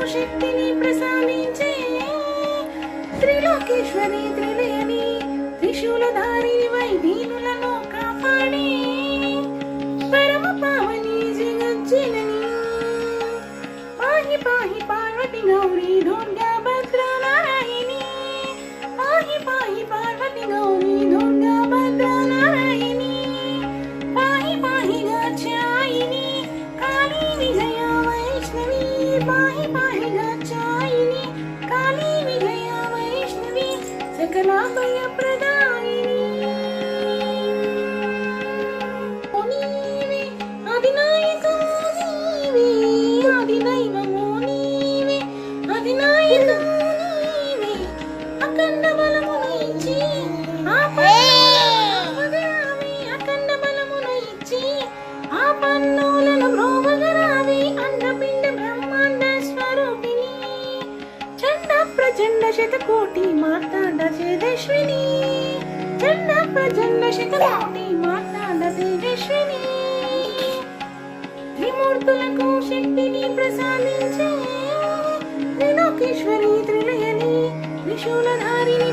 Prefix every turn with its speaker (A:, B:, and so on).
A: శక్తిని ప్రసాదించే త్రిలోకేశ్వరి త్రిలయని త్రిశూలధారివై దీనులను కాపాడే పరమ పావని జగజ్జనని పాహి పాహి పార్వతి గౌరీ దుర్గా భద్రా నారాయణి పాహి పాహి పార్వతి గౌరీ దుర్గా భద్రా నారాయణి పాహి పాహి గాచ్యాయిని కాళీ విజయ వైష్ణవి పాహి పాహి గాచ్యాయిని కాళీ విజయ వైష్ణవి సకలాభయ ప్రదాయిని నీవే అధినాయకము నీవే అధిదైవము నీవే అధినాయకము నీవే అఖండ బలమును ఇచ్చి అఖండ బలమును ఇచ్చి ఆ పన్నులను బ్రోవగరావి అండపిండ బ్రహ్మాండ స్వరూపిణి చండ ప్రచండ శతకోటి మార్తాండ తేజస్విని చండ ప్రచండ శతకోటి మార్తాండ తేజస్విని త్రిమూర్తులకు శక్తిని ప్రసాదించే త్రిలోకేశ్వరి త్రిలయని త్రిశూలధారిని